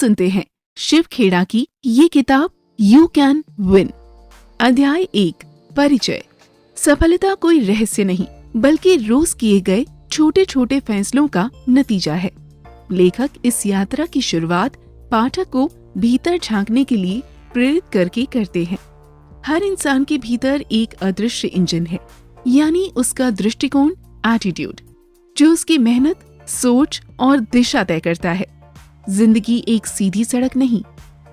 सुनते हैं शिव खेड़ा की ये किताब यू कैन विन। अध्याय 1 परिचय। सफलता कोई रहस्य नहीं बल्कि रोज किए गए छोटे छोटे फैसलों का नतीजा है। लेखक इस यात्रा की शुरुआत पाठक को भीतर झांकने के लिए प्रेरित करके करते हैं। हर इंसान के भीतर एक अदृश्य इंजन है, यानी उसका दृष्टिकोण, एटीट्यूड, जो उसकी मेहनत, सोच और दिशा तय करता है। जिंदगी एक सीधी सड़क नहीं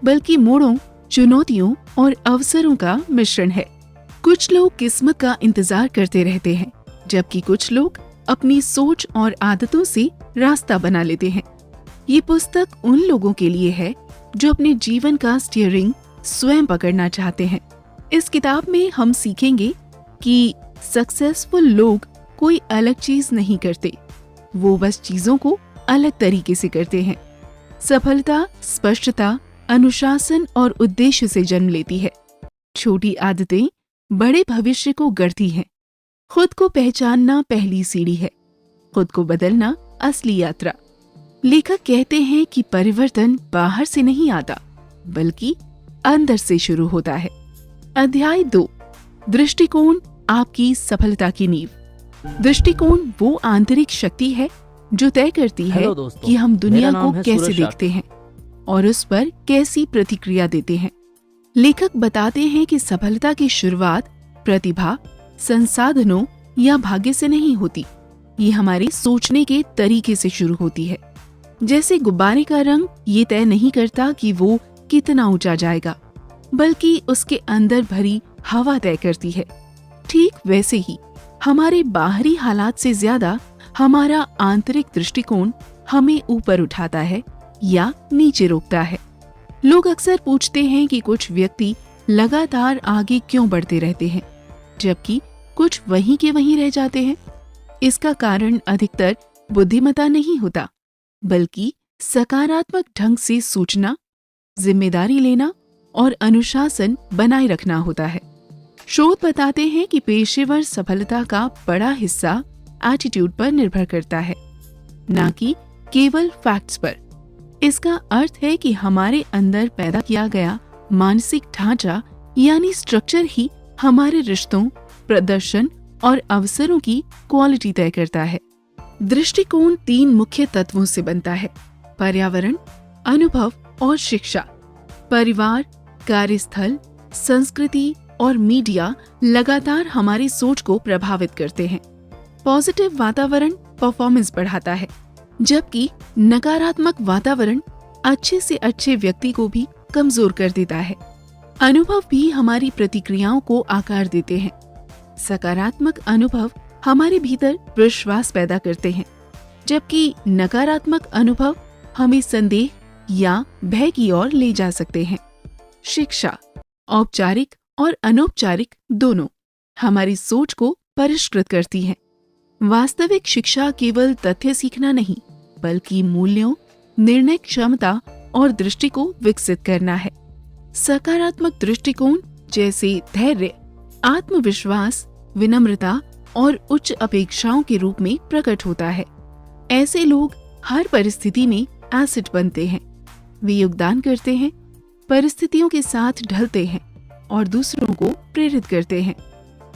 बल्कि मोड़ों, चुनौतियों और अवसरों का मिश्रण है। कुछ लोग किस्मत का इंतजार करते रहते हैं, जबकि कुछ लोग अपनी सोच और आदतों से रास्ता बना लेते हैं। ये पुस्तक उन लोगों के लिए है जो अपने जीवन का स्टीयरिंग स्वयं पकड़ना चाहते हैं। इस किताब में हम सीखेंगे कि सक्सेसफुल लोग कोई अलग चीज नहीं करते, वो बस चीजों को अलग तरीके से करते हैं। सफलता स्पष्टता, अनुशासन और उद्देश्य से जन्म लेती है। छोटी आदतें बड़े भविष्य को गढ़ती हैं। खुद को पहचानना पहली सीढ़ी है, खुद को बदलना असली यात्रा। लेखक कहते हैं कि परिवर्तन बाहर से नहीं आता बल्कि अंदर से शुरू होता है। अध्याय 2 दृष्टिकोण, आपकी सफलता की नींव। दृष्टिकोण वो आंतरिक शक्ति है जो तय करती है कि हम दुनिया को कैसे देखते हैं और उस पर कैसी प्रतिक्रिया देते हैं। लेखक बताते हैं कि सफलता की शुरुआत प्रतिभा, संसाधनों या भाग्य से नहीं होती, ये हमारे सोचने के तरीके से शुरू होती है। जैसे गुब्बारे का रंग ये तय नहीं करता कि वो कितना ऊंचा जाएगा, बल्कि उसके अंदर भरी हवा तय करती है। ठीक वैसे ही हमारे बाहरी हालात से ज्यादा हमारा आंतरिक दृष्टिकोण हमें ऊपर उठाता है या नीचे रोकता है। लोग अक्सर पूछते हैं कि कुछ व्यक्ति लगातार आगे क्यों बढ़ते रहते हैं जबकि कुछ वहीं के वहीं रह जाते हैं। इसका कारण अधिकतर बुद्धिमत्ता नहीं होता बल्कि सकारात्मक ढंग से सोचना, जिम्मेदारी लेना और अनुशासन बनाए रखना होता है। शोध बताते हैं कि पेशेवर सफलता का बड़ा हिस्सा एटीट्यूड पर निर्भर करता है, न कि केवल फैक्ट्स पर। इसका अर्थ है कि हमारे अंदर पैदा किया गया मानसिक ढांचा यानी स्ट्रक्चर ही हमारे रिश्तों, प्रदर्शन और अवसरों की क्वालिटी तय करता है। दृष्टिकोण 3 मुख्य तत्वों से बनता है: पर्यावरण, अनुभव और शिक्षा। परिवार, कार्यस्थल, संस्कृति और मीडिया लगातार हमारी सोच को प्रभावित करते हैं। पॉजिटिव वातावरण परफॉर्मेंस बढ़ाता है, जबकि नकारात्मक वातावरण अच्छे से अच्छे व्यक्ति को भी कमजोर कर देता है। अनुभव भी हमारी प्रतिक्रियाओं को आकार देते हैं। सकारात्मक अनुभव हमारे भीतर विश्वास पैदा करते हैं, जबकि नकारात्मक अनुभव हमें संदेह या भय की ओर ले जा सकते हैं। शिक्षा, औपचारिक और अनौपचारिक दोनों, हमारी सोच को परिष्कृत करती है। वास्तविक शिक्षा केवल तथ्य सीखना नहीं बल्कि मूल्यों, निर्णय क्षमता और दृष्टि को विकसित करना है। सकारात्मक दृष्टिकोण जैसे धैर्य, आत्मविश्वास, विनम्रता और उच्च अपेक्षाओं के रूप में प्रकट होता है। ऐसे लोग हर परिस्थिति में एसेट बनते हैं। वे योगदान करते हैं, परिस्थितियों के साथ ढलते हैं और दूसरों को प्रेरित करते हैं।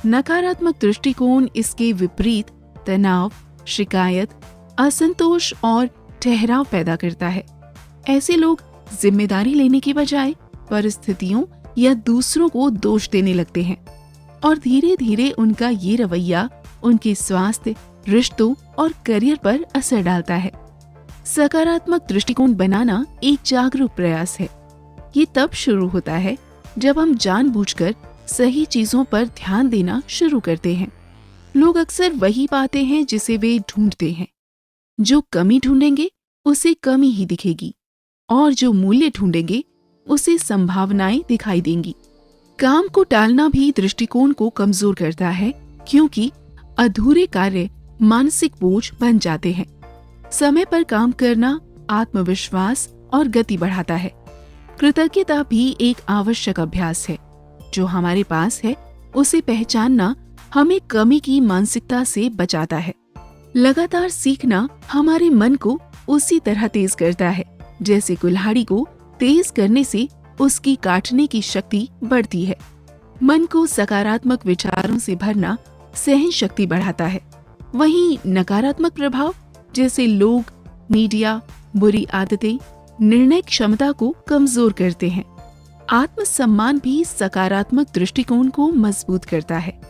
नकारात्मक दृष्टिकोण इसके विपरीत तनाव, शिकायत, असंतोष और ठहराव पैदा करता है। ऐसे लोग जिम्मेदारी लेने के बजाय परिस्थितियों या दूसरों को दोष देने लगते हैं और धीरे धीरे उनका ये रवैया उनके स्वास्थ्य, रिश्तों और करियर पर असर डालता है। सकारात्मक दृष्टिकोण बनाना एक जागरूक प्रयास है। ये तब शुरू होता है जब हम जानबूझकर सही चीजों पर ध्यान देना शुरू करते हैं। लोग अक्सर वही पाते हैं जिसे वे ढूंढते हैं। जो कमी ढूंढेंगे उसे कमी ही दिखेगी और जो मूल्य ढूंढेंगे उसे संभावनाएं दिखाई देंगी। काम को टालना भी दृष्टिकोण को कमजोर करता है, क्योंकि अधूरे कार्य मानसिक बोझ बन जाते हैं। समय पर काम करना आत्मविश्वास और गति बढ़ाता है। कृतज्ञता भी एक आवश्यक अभ्यास है। जो हमारे पास है उसे पहचानना हमें कमी की मानसिकता से बचाता है। लगातार सीखना हमारे मन को उसी तरह तेज करता है जैसे कुल्हाड़ी को तेज करने से उसकी काटने की शक्ति बढ़ती है। मन को सकारात्मक विचारों से भरना सहन शक्ति बढ़ाता है। वहीं नकारात्मक प्रभाव जैसे लोग, मीडिया, बुरी आदतें निर्णय क्षमता को कमजोर करते हैं। आत्मसम्मान भी सकारात्मक दृष्टिकोण को मजबूत करता है।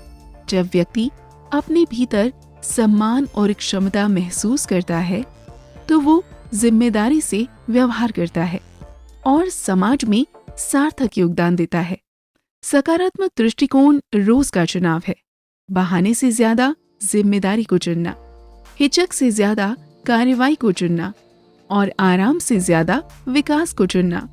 जब व्यक्ति अपने भीतर सम्मान और क्षमता महसूस करता है तो वो जिम्मेदारी से व्यवहार करता है और समाज में सार्थक योगदान देता है। सकारात्मक दृष्टिकोण रोज का चुनाव है। बहाने से ज्यादा जिम्मेदारी को चुनना, हिचक से ज्यादा कार्रवाई को चुनना और आराम से ज्यादा विकास को चुनना।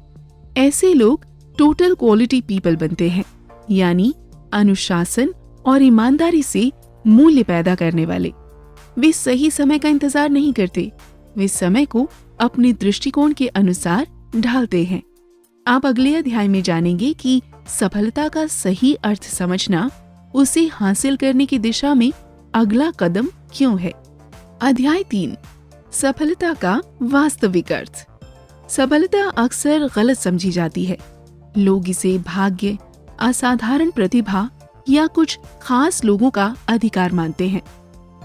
ऐसे लोग टोटल क्वालिटी पीपल बनते हैं, यानी अनुशासन और ईमानदारी से मूल्य पैदा करने वाले। वे सही समय का इंतजार नहीं करते, वे समय को अपने दृष्टिकोण के अनुसार ढालते हैं। आप अगले अध्याय में जानेंगे कि सफलता का सही अर्थ समझना उसे हासिल करने की दिशा में अगला कदम क्यों है। अध्याय 3, सफलता का वास्तविक अर्थ। सफलता अक्सर गलत समझी जाती है। लोग इसे भाग्य, असाधारण प्रतिभा या कुछ खास लोगों का अधिकार मानते हैं,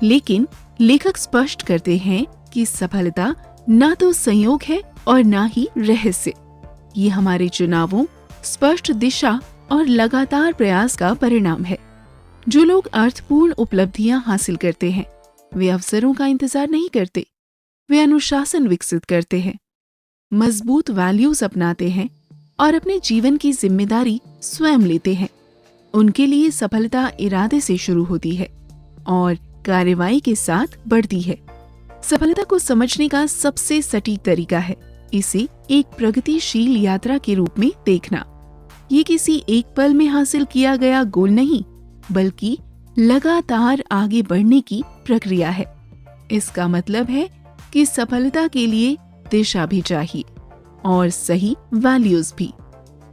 लेकिन लेखक स्पष्ट करते हैं कि सफलता ना तो संयोग है और ना ही रहस्य। ये हमारे चुनावों, स्पष्ट दिशा और लगातार प्रयास का परिणाम है। जो लोग अर्थपूर्ण उपलब्धियां हासिल करते हैं, वे अवसरों का इंतजार नहीं करते, वे अनुशासन विकसित करते हैं, मजबूत वैल्यूज अपनाते हैं और अपने जीवन की जिम्मेदारी स्वयं लेते हैं। उनके लिए सफलता इरादे से शुरू होती है और कार्रवाई के साथ बढ़ती है। सफलता को समझने का सबसे सटीक तरीका है इसे एक प्रगतिशील यात्रा के रूप में देखना। ये किसी एक पल में हासिल किया गया गोल नहीं, बल्कि लगातार आगे बढ़ने की प्रक्रिया है। इसका मतलब है कि सफलता के लिए दिशा भी चाहिए और सही वैल्यूज भी।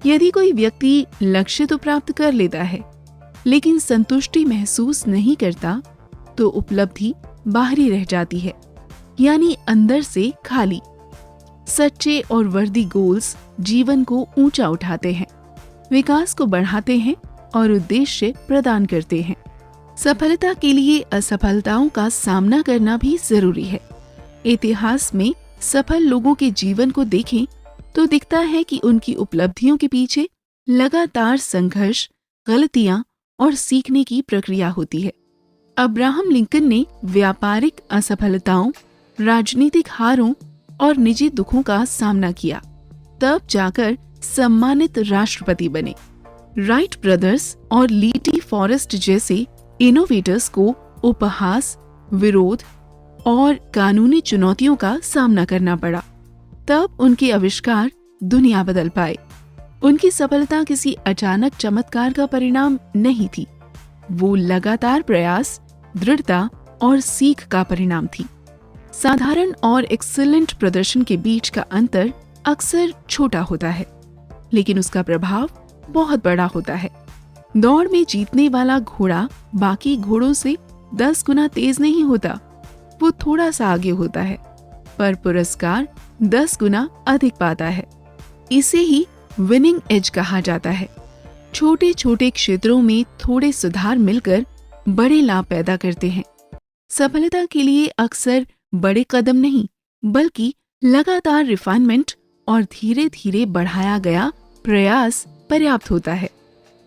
यदि कोई व्यक्ति लक्ष्य तो प्राप्त कर लेता है, लेकिन संतुष्टि महसूस नहीं करता, तो उपलब्धि बाहरी रह जाती है, यानी अंदर से खाली। सच्चे और वर्दी गोल्स जीवन को ऊंचा उठाते हैं, विकास को बढ़ाते हैं और उद्देश्य प्रदान करते हैं। सफलता के लिए असफलताओं का सामना करना भी जरूरी है। इतिहास में सफल लोगों के जीवन को देखें तो दिखता है कि उनकी उपलब्धियों के पीछे लगातार संघर्ष, गलतियां और सीखने की प्रक्रिया होती है। अब्राहम लिंकन ने व्यापारिक असफलताओं, राजनीतिक हारों और निजी दुखों का सामना किया, तब जाकर सम्मानित राष्ट्रपति बने। राइट ब्रदर्स और लीटी फॉरेस्ट जैसे इनोवेटर्स को उपहास, विरोध और कानूनी चुनौतियों का सामना करना पड़ा, तब उनके आविष्कार दुनिया बदल पाए। उनकी सफलता किसी अचानक चमत्कार का परिणाम नहीं थी, वो लगातार प्रयास, दृढ़ता और सीख का परिणाम थी। साधारण और एक्सीलेंट प्रदर्शन के बीच का अंतर अक्सर छोटा होता है, लेकिन उसका प्रभाव बहुत बड़ा होता है। दौड़ में जीतने वाला घोड़ा बाकी घोड़ों से 10 गुना तेज नहीं होता, वो थोड़ा सा आगे होता है, पर पुरस्कार 10 गुना अधिक पाता है। इसे ही विनिंग एज कहा जाता है। छोटे छोटे क्षेत्रों में थोड़े सुधार मिलकर बड़े लाभ पैदा करते हैं। सफलता के लिए अक्सर बड़े कदम नहीं, बल्कि लगातार रिफाइनमेंट और धीरे धीरे बढ़ाया गया प्रयास पर्याप्त होता है।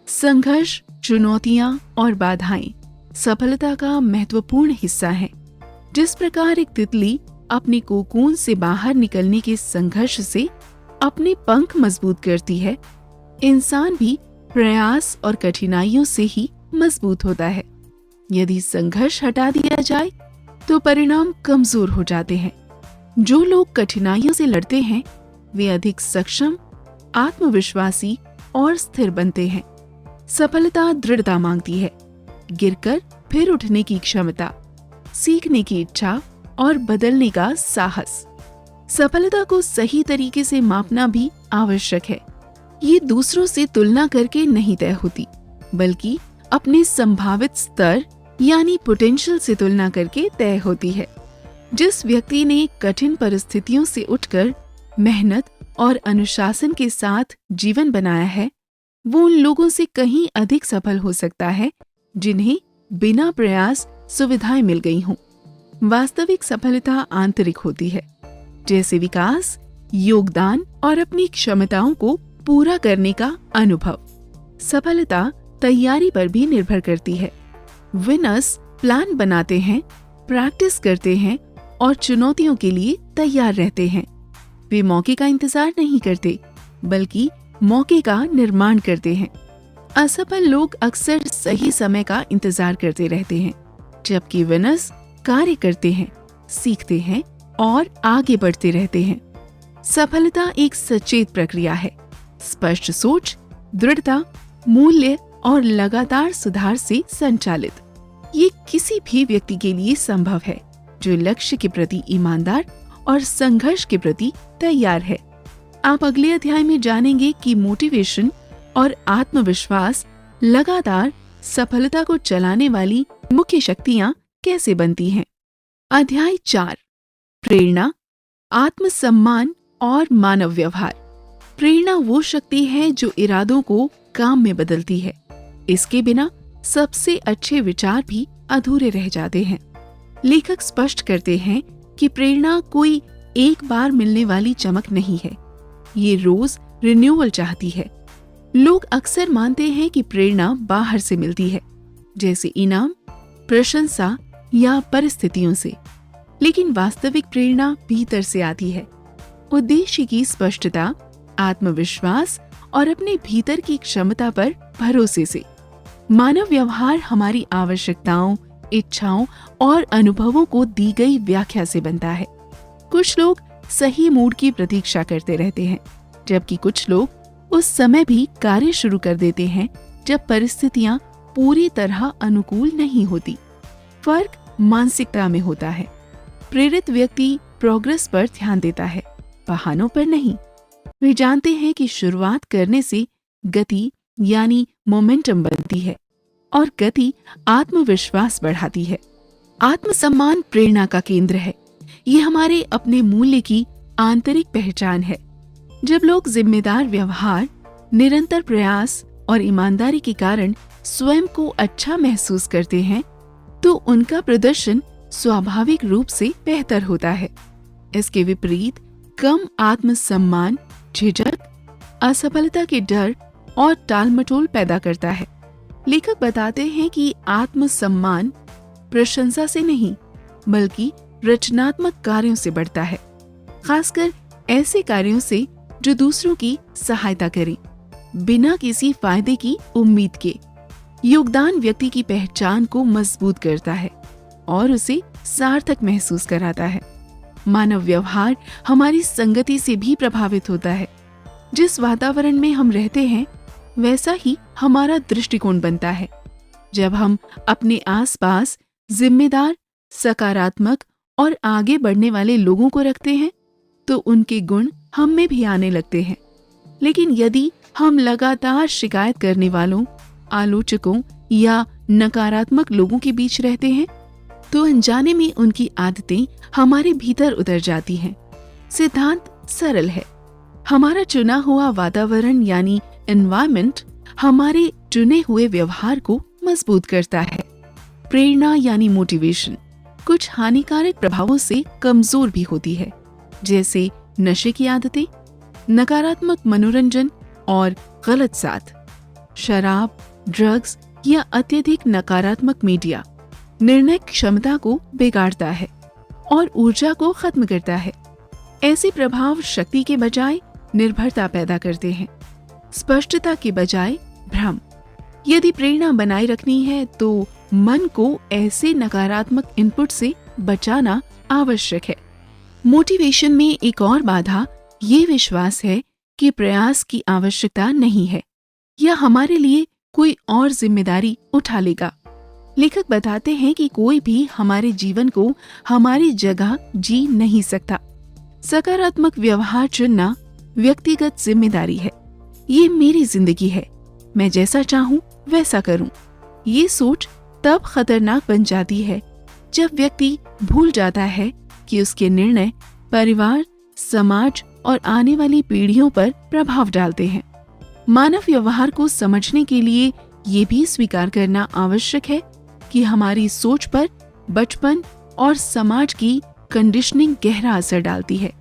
संघर्ष, चुनौतियां और बाधाएं सफलता का महत्वपूर्ण हिस्सा हैं। जिस प्रकार एक तितली अपने कोकून से बाहर निकलने के संघर्ष से अपने पंख मजबूत करती है, इंसान भी प्रयास और कठिनाइयों से ही मजबूत होता है। यदि संघर्ष हटा दिया जाए तो परिणाम कमजोर हो जाते हैं। जो लोग कठिनाइयों से लड़ते हैं वे अधिक सक्षम, आत्मविश्वासी और स्थिर बनते हैं। सफलता दृढ़ता मांगती है, गिरकर फिर उठने की क्षमता, सीखने की इच्छा और बदलने का साहस। सफलता को सही तरीके से मापना भी आवश्यक है। ये दूसरों से तुलना करके नहीं तय होती, बल्कि अपने संभावित स्तर यानी पोटेंशियल से तुलना करके तय होती है। जिस व्यक्ति ने कठिन परिस्थितियों से उठकर मेहनत और अनुशासन के साथ जीवन बनाया है, वो उन लोगों से कहीं अधिक सफल हो सकता है जिन्हें बिना प्रयास सुविधाएं मिल गई हों। वास्तविक सफलता आंतरिक होती है, जैसे विकास, योगदान और अपनी क्षमताओं को पूरा करने का अनुभव। सफलता तैयारी पर भी निर्भर करती है। विनर्स प्लान बनाते हैं, प्रैक्टिस करते हैं और चुनौतियों के लिए तैयार रहते हैं। वे मौके का इंतजार नहीं करते, बल्कि मौके का निर्माण करते हैं। असफल लोग अक्सर सही समय का इंतजार करते रहते हैं, जबकि विनर्स कार्य करते हैं, सीखते हैं और आगे बढ़ते रहते हैं। सफलता एक सचेत प्रक्रिया है। स्पष्ट सोच, दृढ़ता, मूल्य और लगातार सुधार से संचालित। ये किसी भी व्यक्ति के लिए संभव है जो लक्ष्य के प्रति ईमानदार और संघर्ष के प्रति तैयार है। आप अगले अध्याय में जानेंगे कि मोटिवेशन और आत्मविश्वास लगातार सफलता को चलाने वाली मुख्य शक्तियां कैसे बनती हैं। अध्याय 4, प्रेरणा, आत्मसम्मान और मानव व्यवहार। प्रेरणा वो शक्ति है जो इरादों को काम में बदलती है। इसके बिना सबसे अच्छे विचार भी अधूरे रह जाते हैं। लेखक स्पष्ट करते हैं कि प्रेरणा कोई एक बार मिलने वाली चमक नहीं है, ये रोज रिन्यूअल चाहती है। लोग अक्सर मानते हैं कि प्रेरणा बाहर से मिलती है, जैसे इनाम, प्रशंसा या परिस्थितियों से, लेकिन वास्तविक प्रेरणा भीतर से आती है। उद्देश्य की स्पष्टता, आत्मविश्वास और अपने भीतर की क्षमता पर भरोसे से। मानव व्यवहार हमारी आवश्यकताओं, इच्छाओं और अनुभवों को दी गई व्याख्या से बनता है। कुछ लोग सही मूड की प्रतीक्षा करते रहते हैं, जबकि कुछ लोग उस समय भी कार्य शुरू कर देते हैं जब परिस्थितियां पूरी तरह अनुकूल नहीं होती। फर्क मानसिकता में होता है। प्रेरित व्यक्ति प्रोग्रेस पर ध्यान देता है, बहानों पर नहीं। वे जानते हैं कि शुरुआत करने से गति यानी मोमेंटम बनती है और गति आत्मविश्वास बढ़ाती है। आत्मसम्मान प्रेरणा का केंद्र है। ये हमारे अपने मूल्य की आंतरिक पहचान है। जब लोग जिम्मेदार व्यवहार, निरंतर प्रयास और ईमानदारी के कारण स्वयं को अच्छा महसूस करते हैं, तो उनका प्रदर्शन स्वाभाविक रूप से बेहतर होता है। इसके विपरीत कम आत्मसम्मान झिझक, असफलता के डर और टालमटोल पैदा करता है। लेखक बताते हैं कि आत्मसम्मान प्रशंसा से नहीं, बल्कि रचनात्मक कार्यों से बढ़ता है, खासकर ऐसे कार्यों से जो दूसरों की सहायता करें, बिना किसी फायदे की उम्मीद के। योगदान व्यक्ति की पहचान को मजबूत करता है और उसे सार्थक महसूस कराता है। मानव व्यवहार हमारी संगति से भी प्रभावित होता है। जिस वातावरण में हम रहते हैं, वैसा ही हमारा दृष्टिकोण बनता है। जब हम अपने आसपास जिम्मेदार, सकारात्मक और आगे बढ़ने वाले लोगों को रखते हैं, तो उनके गुण हम में भी आने लगते हैं। लेकिन यदि हम लगातार शिकायत करने वालों, आलोचकों या नकारात्मक लोगों के बीच रहते हैं, तो अनजाने में उनकी आदतें हमारे भीतर उतर जाती हैं। सिद्धांत सरल है। हमारा चुना हुआ वातावरण यानी एनवायरनमेंट हमारे चुने हुए व्यवहार को मजबूत करता है। प्रेरणा यानी मोटिवेशन कुछ हानिकारक प्रभावों से कमजोर भी होती है, जैसे नशे की आदतें, नकारात्मक मनोरंजन और गलत साथ। शराब, ड्रग्स या अत्यधिक नकारात्मक मीडिया निर्णय क्षमता को बिगाड़ता है और ऊर्जा को खत्म करता है। ऐसे प्रभाव शक्ति के बजाय निर्भरता पैदा करते हैं, स्पष्टता के बजाय भ्रम। यदि प्रेरणा बनाए रखनी है तो मन को ऐसे नकारात्मक इनपुट से बचाना आवश्यक है। मोटिवेशन में एक और बाधा ये विश्वास है कि प्रयास की आवश्यकता नहीं है या हमारे लिए कोई और जिम्मेदारी उठा लेगा। लेखक बताते हैं कि कोई भी हमारे जीवन को हमारी जगह जी नहीं सकता। सकारात्मक व्यवहार चुनना व्यक्तिगत जिम्मेदारी है। ये मेरी जिंदगी है, मैं जैसा चाहूं वैसा करूं। ये सोच तब खतरनाक बन जाती है जब व्यक्ति भूल जाता है कि उसके निर्णय परिवार, समाज और आने वाली पीढ़ियों पर प्रभाव डालते हैं। मानव व्यवहार को समझने के लिए ये भी स्वीकार करना आवश्यक है कि हमारी सोच पर बचपन और समाज की कंडीशनिंग गहरा असर डालती है।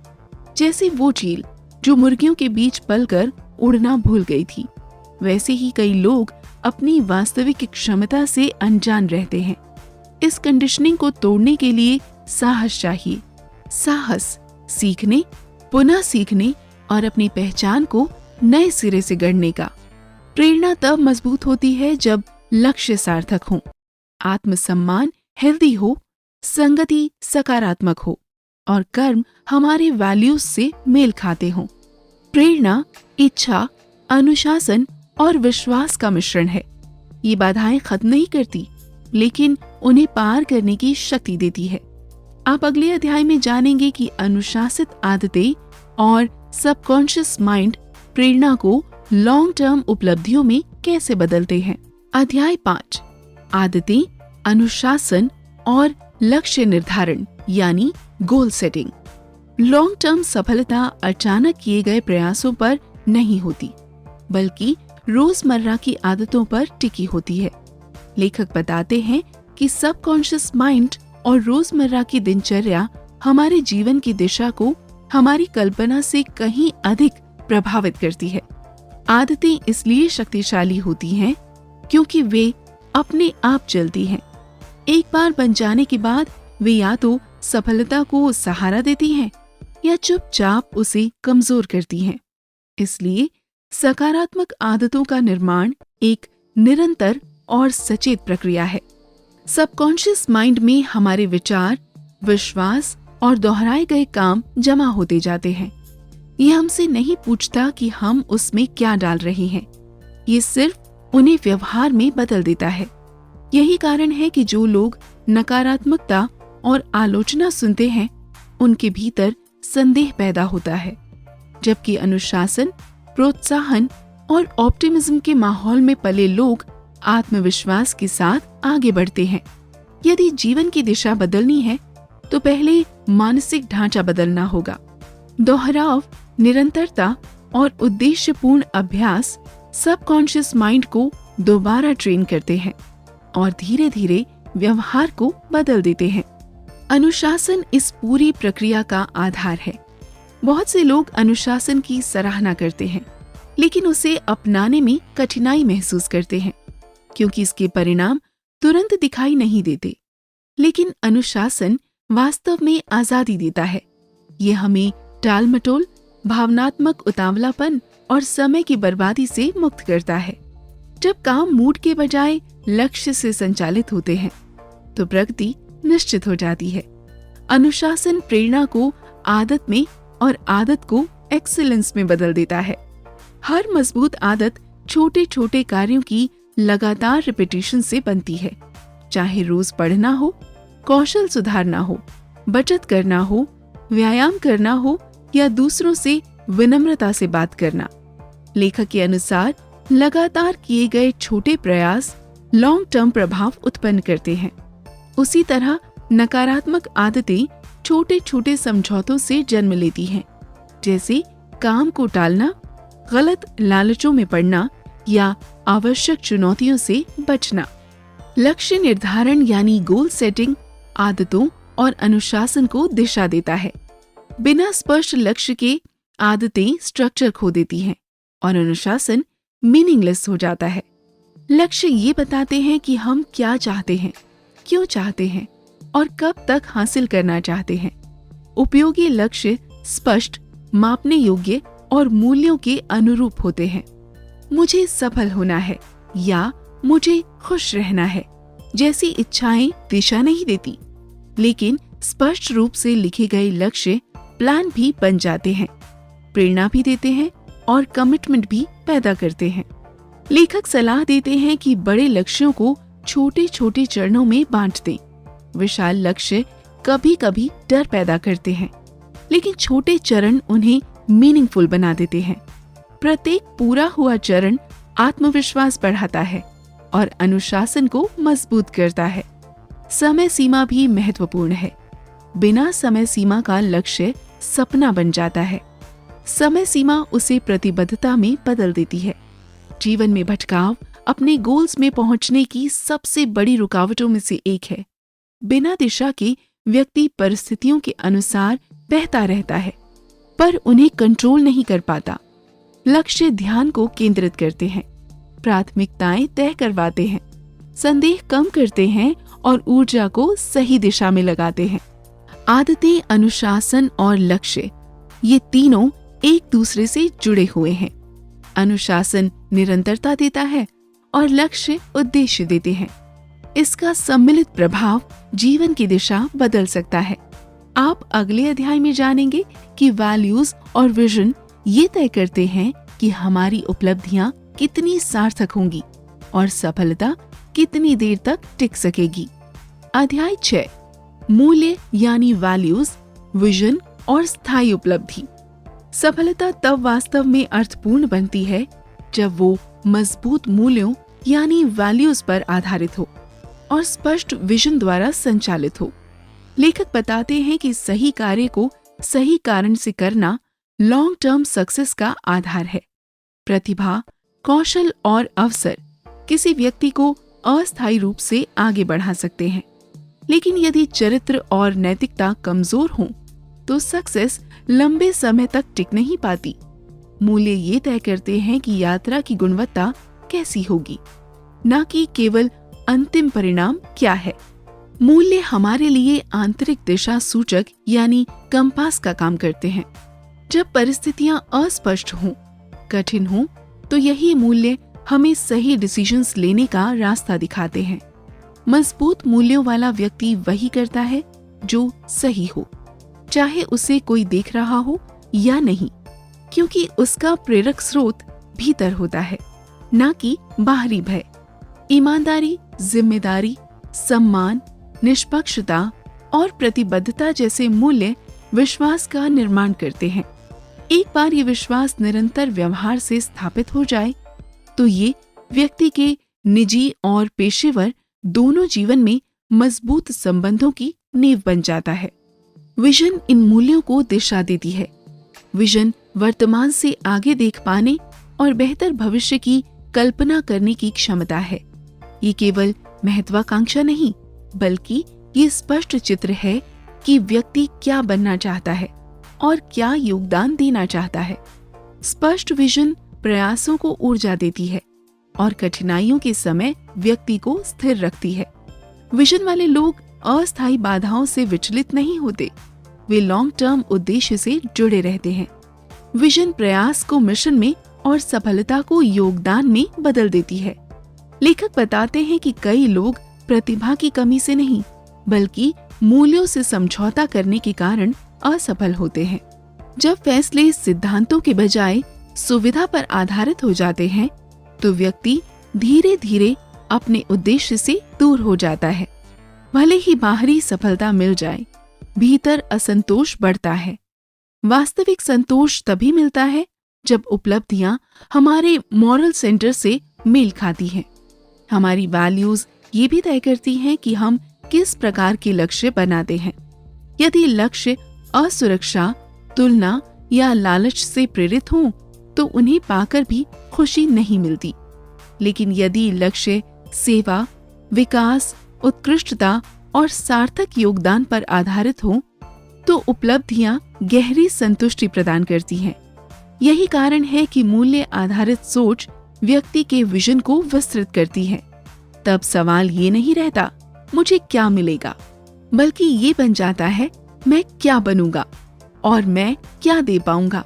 जैसे वो चील जो मुर्गियों के बीच पलकर उड़ना भूल गई थी, वैसे ही कई लोग अपनी वास्तविक क्षमता से अनजान रहते हैं। इस कंडीशनिंग को तोड़ने के लिए साहस चाहिए। साहस सीखने, पुनः सीखने और अपनी पहचान को नए सिरे से गढ़ने का। प्रेरणा तब मजबूत होती है जब लक्ष्य सार्थक हो, आत्मसम्मान हेल्दी हो, संगति सकारात्मक हो और कर्म हमारे वैल्यूज से मेल खाते हों। प्रेरणा इच्छा, अनुशासन और विश्वास का मिश्रण है। ये बाधाएं खत्म नहीं करती, लेकिन उन्हें पार करने की शक्ति देती है। आप अगले अध्याय में जानेंगे कि अनुशासित आदतें और सबकॉन्शियस माइंड प्रेरणा को लॉन्ग टर्म उपलब्धियों में कैसे बदलते हैं। अध्याय 5, आदतें, अनुशासन और लक्ष्य निर्धारण यानी गोल सेटिंग। लॉन्ग टर्म सफलता अचानक किए गए प्रयासों पर नहीं होती, बल्कि रोजमर्रा की आदतों पर टिकी होती है। लेखक बताते हैं कि सबकॉन्शियस माइंड और रोजमर्रा की दिनचर्या हमारे जीवन की दिशा को हमारी कल्पना से कहीं अधिक प्रभावित करती है। आदतें इसलिए शक्तिशाली होती हैं क्योंकि वे अपने आप चलती हैं। एक बार बन जाने के बाद वे या तो सफलता को सहारा देती हैं या चुपचाप उसे कमजोर करती हैं। इसलिए सकारात्मक आदतों का निर्माण एक निरंतर और सचेत प्रक्रिया है। सबकॉन्शियस माइंड में हमारे विचार, विश्वास और दोहराए गए काम जमा होते जाते हैं। ये हमसे नहीं पूछता कि हम उसमें क्या डाल रहे हैं, ये सिर्फ उन्हें व्यवहार में बदल देता है। यही कारण है कि जो लोग नकारात्मकता और आलोचना सुनते हैं, उनके भीतर संदेह पैदा होता है, जबकि अनुशासन, प्रोत्साहन और ऑप्टिमिज्म के माहौल में पले लोग आत्मविश्वास के साथ आगे बढ़ते हैं। यदि जीवन की दिशा बदलनी है तो पहले मानसिक ढांचा बदलना होगा। दोहराव, निरंतरता और उद्देश्यपूर्ण अभ्यास सबकॉन्शियस माइंड को दोबारा ट्रेन करते हैं और धीरे धीरे व्यवहार को बदल देते हैं। अनुशासन इस पूरी प्रक्रिया का आधार है। बहुत से लोग अनुशासन की सराहना करते हैं, लेकिन उसे अपनाने में कठिनाई महसूस करते हैं क्योंकि इसके परिणाम तुरंत दिखाई नहीं देते। लेकिन अनुशासन वास्तव में आजादी देता है। ये हमें टालमटोल, भावनात्मक उतावलापन और समय की बर्बादी से मुक्त करता है। जब काम मूड के बजाय लक्ष्य से संचालित होते हैं तो प्रगति निश्चित हो जाती है। अनुशासन प्रेरणा को आदत में और आदत को एक्सीलेंस में बदल देता है। हर मजबूत आदत छोटे छोटे कार्यों की लगातार रिपीटिशन से बनती है, चाहे रोज पढ़ना हो, कौशल सुधारना हो, बचत करना हो, व्यायाम करना हो या दूसरों से विनम्रता से बात करना। लेखक के अनुसार लगातार किए गए छोटे प्रयास लॉन्ग टर्म प्रभाव उत्पन्न करते हैं। उसी तरह नकारात्मक आदतें छोटे छोटे समझौतों से जन्म लेती हैं, जैसे काम को टालना, गलत लालचों में पड़ना या आवश्यक चुनौतियों से बचना। लक्ष्य निर्धारण यानी गोल सेटिंग आदतों और अनुशासन को दिशा देता है। बिना स्पष्ट लक्ष्य के आदतें स्ट्रक्चर खो देती हैं और अनुशासन मीनिंगलेस हो जाता है। लक्ष्य ये बताते हैं कि हम क्या चाहते हैं, क्यों चाहते हैं और कब तक हासिल करना चाहते हैं। उपयोगी लक्ष्य स्पष्ट, मापने योग्य और मूल्यों के अनुरूप होते हैं। मुझे सफल होना है या मुझे खुश रहना है जैसी इच्छाएं दिशा नहीं देती, लेकिन स्पष्ट रूप से लिखे गए लक्ष्य प्लान भी बन जाते हैं, प्रेरणा भी देते हैं और कमिटमेंट भी पैदा करते हैं। लेखक सलाह देते हैं कि बड़े लक्ष्यों को छोटे छोटे चरणों में बांट दें। विशाल लक्ष्य कभी कभी डर पैदा करते हैं, लेकिन छोटे चरण उन्हें मीनिंगफुल बना देते हैं। प्रत्येक पूरा हुआ चरण आत्मविश्वास बढ़ाता है और अनुशासन को मजबूत करता है। समय सीमा भी महत्वपूर्ण है। बिना समय सीमा का लक्ष्य सपना बन जाता है। समय सीमा उसे प्रतिबद्धता में बदल देती है। जीवन में भटकाव अपने गोल्स में पहुंचने की सबसे बड़ी रुकावटों में से एक है। बिना दिशा के व्यक्ति परिस्थितियों के अनुसार बहता रहता है, पर उन्हें कंट्रोल नहीं कर पाता। लक्ष्य ध्यान को केंद्रित करते हैं, प्राथमिकताएं तय करवाते हैं, संदेह कम करते हैं और ऊर्जा को सही दिशा में लगाते हैं। आदतें, अनुशासन और लक्ष्य, ये तीनों एक दूसरे से जुड़े हुए हैं। अनुशासन निरंतरता देता है और लक्ष्य उद्देश्य देते हैं। इसका सम्मिलित प्रभाव जीवन की दिशा बदल सकता है। आप अगले अध्याय में जानेंगे कि वैल्यूज और विजन ये तय करते हैं कि हमारी उपलब्धियां कितनी सार्थक होंगी और सफलता कितनी देर तक टिक सकेगी। अध्याय 6, मूल्य यानी वैल्यूज, विजन और स्थायी उपलब्धि। सफलता तब वास्तव में अर्थपूर्ण बनती है जब वो मजबूत मूल्यों यानी वैल्यूज पर आधारित हो और स्पष्ट विजन द्वारा संचालित हो। लेखक बताते हैं कि सही कार्य को सही कारण से करना लॉन्ग टर्म सक्सेस का आधार है। प्रतिभा, कौशल और अवसर किसी व्यक्ति को अस्थायी रूप से आगे बढ़ा सकते हैं, लेकिन यदि चरित्र और नैतिकता कमजोर हों तो सक्सेस लंबे समय तक टिक नहीं पाती। मूल्य ये तय करते हैं कि यात्रा की गुणवत्ता कैसी होगी, न कि केवल अंतिम परिणाम क्या है। मूल्य हमारे लिए आंतरिक दिशा सूचक यानी कंपास का काम करते हैं। जब परिस्थितियां अस्पष्ट हों, कठिन हों, तो यही मूल्य हमें सही डिसीजंस लेने का रास्ता दिखाते हैं। मजबूत मूल्यों वाला व्यक्ति वही करता है जो सही हो, चाहे उसे कोई देख रहा हो या नहीं, क्योंकि उसका प्रेरक स्रोत भीतर होता है, न कि बाहरी भय। ईमानदारी, जिम्मेदारी, सम्मान, निष्पक्षता और प्रतिबद्धता जैसे मूल्य विश्वास का निर्माण करते हैं। एक बार ये विश्वास निरंतर व्यवहार से स्थापित हो जाए तो ये व्यक्ति के निजी और पेशेवर दोनों जीवन में मजबूत संबंधों की नींव बन जाता है। विजन इन मूल्यों को दिशा देती है। विजन वर्तमान से आगे देख पाने और बेहतर भविष्य की कल्पना करने की क्षमता है। ये केवल महत्वाकांक्षा नहीं, बल्कि ये स्पष्ट चित्र है कि व्यक्ति क्या बनना चाहता है और क्या योगदान देना चाहता है। स्पष्ट विजन प्रयासों को ऊर्जा देती है और कठिनाइयों के समय व्यक्ति को स्थिर रखती है। विजन वाले लोग अस्थायी बाधाओं से विचलित नहीं होते, वे लॉन्ग टर्म उद्देश्य से जुड़े रहते हैं। विजन प्रयास को मिशन में और सफलता को योगदान में बदल देती है। लेखक बताते हैं कि कई लोग प्रतिभा की कमी से नहीं, बल्कि मूल्यों से समझौता करने के कारण असफल होते हैं। जब फैसले सिद्धांतों के बजाय सुविधा पर आधारित हो जाते हैं, तो व्यक्ति धीरे धीरे अपने उद्देश्य से दूर हो जाता है। भले ही बाहरी सफलता मिल जाए, भीतर असंतोष बढ़ता है। वास्तविक संतोष तभी मिलता है जब उपलब्धियां हमारे मॉरल सेंटर से मेल खाती हैं। हमारी वैल्यूज ये भी तय करती हैं कि हम किस प्रकार के लक्ष्य बनाते हैं। यदि लक्ष्य असुरक्षा, तुलना या लालच से प्रेरित हों, तो उन्हें पाकर भी खुशी नहीं मिलती। लेकिन यदि लक्ष्य सेवा, विकास, उत्कृष्टता और सार्थक योगदान पर आधारित हो, तो उपलब्धियां गहरी संतुष्टि प्रदान करती हैं। यही कारण है कि मूल्य आधारित सोच व्यक्ति के विजन को विस्तृत करती है। तब सवाल ये नहीं रहता मुझे क्या मिलेगा, बल्कि ये बन जाता है मैं क्या बनूंगा और मैं क्या दे पाऊंगा।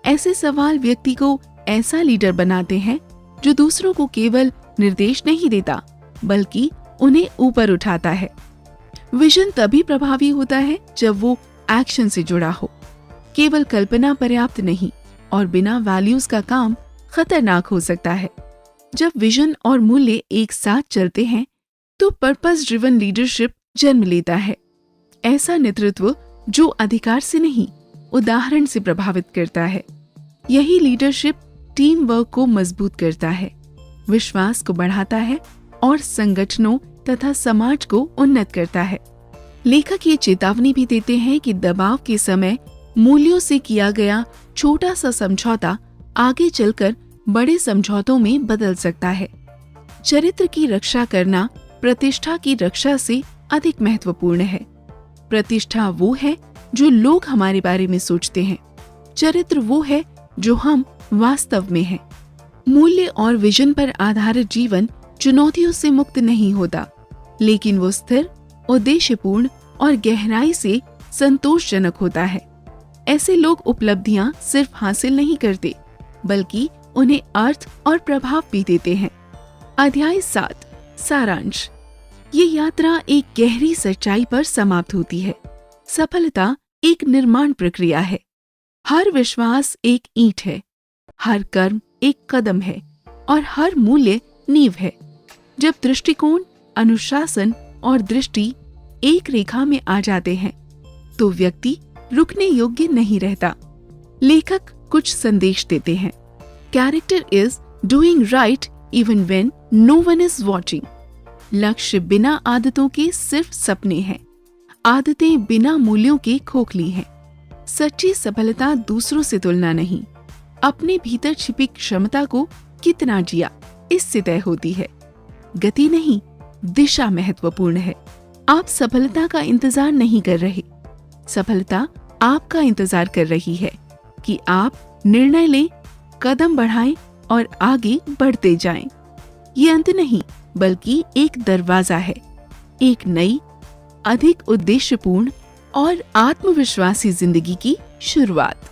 ऐसे सवाल व्यक्ति को ऐसा लीडर बनाते हैं जो दूसरों को केवल निर्देश नहीं देता, बल्कि उन्हें ऊपर उठाता है। विजन तभी प्रभावी होता है जब वो एक्शन से जुड़ा हो। केवल कल्पना पर्याप्त नहीं और बिना वैल्यूज का काम खतरनाक हो सकता है। जब विजन और मूल्य एक साथ चलते हैं तो पर्पस ड्रिवन लीडरशिप जन्म लेता है। ऐसा नेतृत्व जो अधिकार से नहीं, उदाहरण से प्रभावित करता है। यही लीडरशिप टीम वर्क को मजबूत करता है, विश्वास को बढ़ाता है और संगठनों तथा समाज को उन्नत करता है। लेखक ये चेतावनी भी देते हैं कि दबाव के समय मूल्यों से किया गया छोटा सा समझौता आगे चलकर बड़े समझौतों में बदल सकता है। चरित्र की रक्षा करना प्रतिष्ठा की रक्षा से अधिक महत्वपूर्ण है। प्रतिष्ठा वो है जो लोग हमारे बारे में सोचते हैं, चरित्र वो है जो हम वास्तव में हैं। मूल्य और विजन पर आधारित जीवन चुनौतियों से मुक्त नहीं होता, लेकिन वो स्थिर, उद्देश्यपूर्ण और गहराई से संतोषजनक होता है। ऐसे लोग उपलब्धियां सिर्फ हासिल नहीं करते, बल्कि उन्हें अर्थ और प्रभाव भी देते हैं। अध्याय 7 सारांश। ये यात्रा एक गहरी सच्चाई पर समाप्त होती है। सफलता एक निर्माण प्रक्रिया है। हर विश्वास एक ईंट है, हर कर्म एक कदम है और हर मूल्य नींव है। जब दृष्टिकोण, अनुशासन और दृष्टि एक रेखा में आ जाते हैं, तो व्यक्ति रुकने योग्य नहीं रहता। लेखक कुछ संदेश देते हैं। Character is doing right even when no one is watching. लक्ष्य बिना आदतों के सिर्फ सपने हैं। आदतें बिना मूल्यों के खोखली हैं। सच्ची सफलता दूसरों से तुलना नहीं, अपने भीतर छिपी क्षमता को कितना जिया इससे तय होती है। गति नहीं, दिशा महत्वपूर्ण है। आप सफलता का इंतजार नहीं कर रहे, सफलता आपका इंतजार कर रही है कि आप निर्णय लें, कदम बढ़ाएं और आगे बढ़ते जाएं। ये अंत नहीं, बल्कि एक दरवाजा है, एक नई, अधिक उद्देश्यपूर्ण और आत्मविश्वासी जिंदगी की शुरुआत।